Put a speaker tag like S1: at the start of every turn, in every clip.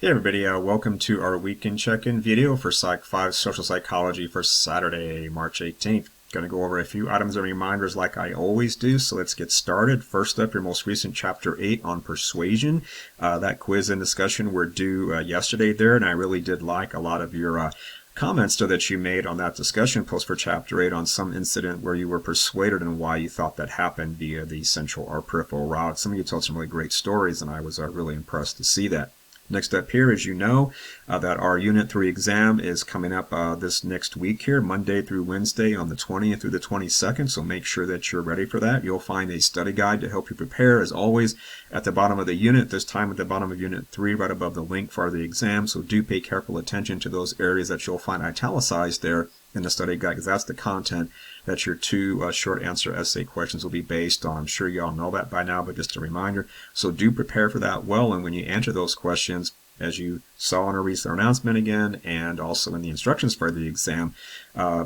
S1: Hey everybody, welcome to our weekend check-in video for Psych 5 Social Psychology for Saturday, March 18th. Going to go over a few items and reminders like I always do, so let's get started. First up, your most recent Chapter 8 on persuasion. That quiz and discussion were due yesterday there, and I really did like a lot of your comments that you made on that discussion post for Chapter 8 on some incident where you were persuaded and why you thought that happened via the central or peripheral route. Some of you told some really great stories, and I was really impressed to see that. Next up here, as you know, that our Unit 3 exam is coming up this next week here, Monday through Wednesday on the 20th through the 22nd, so make sure that you're ready for that. You'll find a study guide to help you prepare, as always, at the bottom of the unit, this time at the bottom of Unit 3, right above the link for the exam, so do pay careful attention to those areas that you'll find italicized there in the study guide, because that's the content that your two short answer essay questions will be based on. I'm sure you all know that by now, but just a reminder. So do prepare for that well, and when you answer those questions, as you saw in a recent announcement again, and also in the instructions for the exam,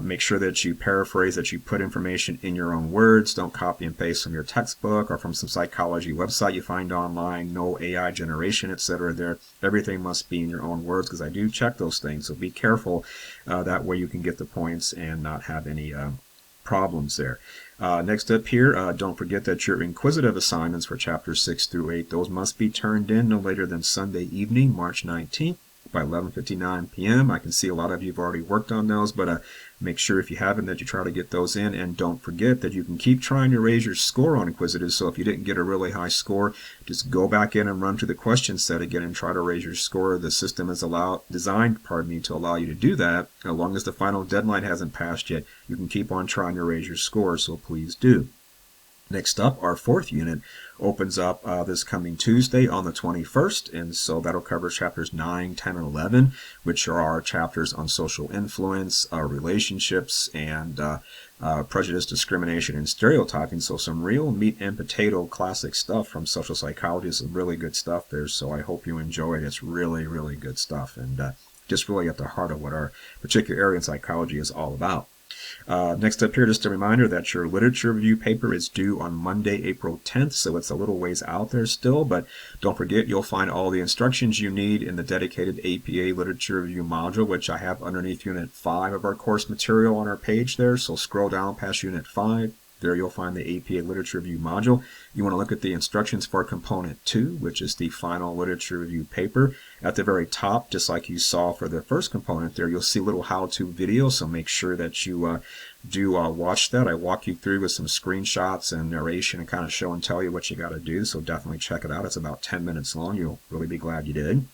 S1: make sure that you paraphrase, that you put information in your own words. Don't copy and paste from your textbook or from some psychology website you find online. No AI generation, etc. there. Everything must be in your own words, because I do check those things, so be careful. That way you can get the points and not have any problems there. Next up here, don't forget that your inquisitive assignments for Chapters 6 through 8, those must be turned in no later than Sunday evening, March 19th by 11:59 p.m. I can see a lot of you have already worked on those, but make sure if you haven't that you try to get those in, and don't forget that you can keep trying to raise your score on inquisitive. So if you didn't get a really high score, just go back in and run through the question set again and try to raise your score. The system is designed to allow you to do that. As long as the final deadline hasn't passed yet, you can keep on trying to raise your score, so please do. Next up, our fourth unit opens up this coming Tuesday on the 21st, and so that'll cover chapters 9, 10, and 11, which are our chapters on social influence, relationships, and prejudice, discrimination, and stereotyping. So some real meat and potato classic stuff from social psychology. Some really good stuff there, so I hope you enjoy it. It's really, really good stuff, and just really at the heart of what our particular area in psychology is all about. Next up here, just a reminder that your literature review paper is due on Monday, April 10th, so it's a little ways out there still, but don't forget you'll find all the instructions you need in the dedicated APA literature review module, which I have underneath Unit 5 of our course material on our page there, so scroll down past Unit 5. There you'll find the APA Literature Review module. You want to look at the instructions for Component 2, which is the final literature review paper. At the very top, just like you saw for the first component there, you'll see a little how-to video, so make sure that you do watch that. I walk you through with some screenshots and narration and kind of show and tell you what you got to do, so definitely check it out. It's about 10 minutes long. You'll really be glad you did.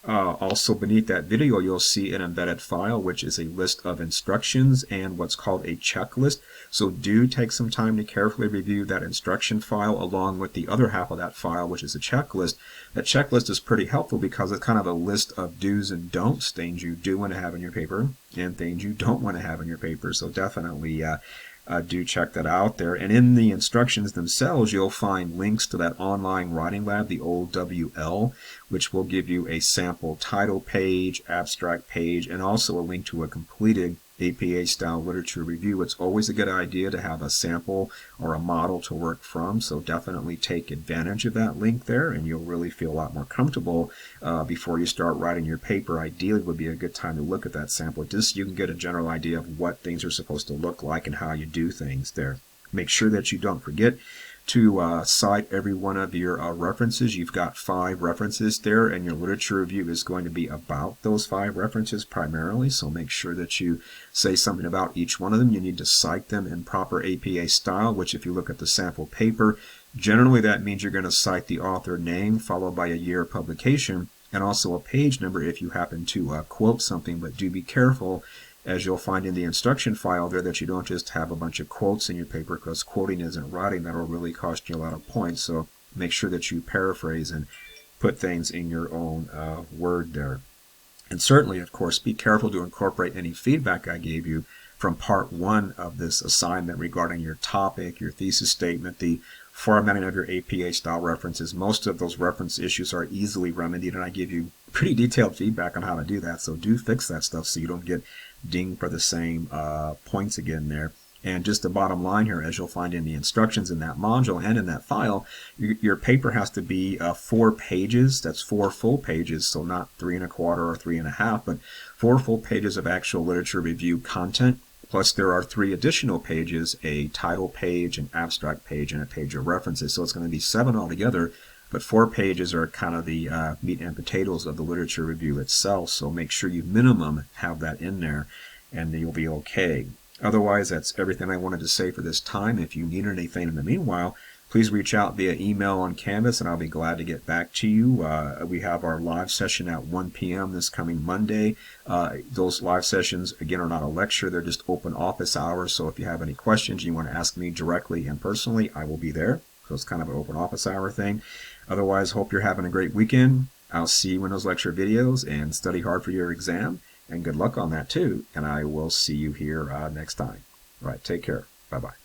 S1: Also beneath that video, you'll see an embedded file, which is a list of instructions and what's called a checklist. So do take some time to carefully review that instruction file along with the other half of that file, which is a checklist. That checklist is pretty helpful because it's kind of a list of do's and don'ts, things you do want to have in your paper and things you don't want to have in your paper. So definitely do check that out there. And in the instructions themselves, you'll find links to that online writing lab, the old WL, which will give you a sample title page, abstract page, and also a link to a completed APA-style literature review. It's always a good idea to have a sample or a model to work from, so definitely take advantage of that link there, and you'll really feel a lot more comfortable before you start writing your paper. Ideally, it would be a good time to look at that sample, just so you can get a general idea of what things are supposed to look like and how you do things there. Make sure that you don't forget to cite every one of your references. You've got 5 references there, and your literature review is going to be about those 5 references primarily, so make sure that you say something about each one of them. You need to cite them in proper APA style, which if you look at the sample paper, generally that means you're going to cite the author name followed by a year of publication and also a page number if you happen to quote something, but do be careful, as you'll find in the instruction file there, that you don't just have a bunch of quotes in your paper, because quoting isn't writing. That'll really cost you a lot of points, so make sure that you paraphrase and put things in your own word there. And certainly, of course, be careful to incorporate any feedback I gave you from part 1 of this assignment regarding your topic, your thesis statement, the formatting of your APA style references. Most of those reference issues are easily remedied, and I give you pretty detailed feedback on how to do that, so do fix that stuff so you don't get dinged for the same points again there. And just the bottom line here, as you'll find in the instructions in that module and in that file, your paper has to be 4 pages. That's 4 full pages, so not 3 1/4 or 3 1/2, but 4 full pages of actual literature review content. Plus there are 3 additional pages, a title page, an abstract page, and a page of references. So it's going to be 7 altogether, but 4 pages are kind of the meat and potatoes of the literature review itself. So make sure you minimum have that in there, and you'll be okay. Otherwise, that's everything I wanted to say for this time. If you need anything in the meanwhile, please reach out via email on Canvas, and I'll be glad to get back to you. We have our live session at 1 p.m. this coming Monday. Those live sessions, again, are not a lecture. They're just open office hours. So if you have any questions you want to ask me directly and personally, I will be there. So it's kind of an open office hour thing. Otherwise, hope you're having a great weekend. I'll see you in those lecture videos, and study hard for your exam. And good luck on that too. And I will see you here next time. All right, take care. Bye-bye.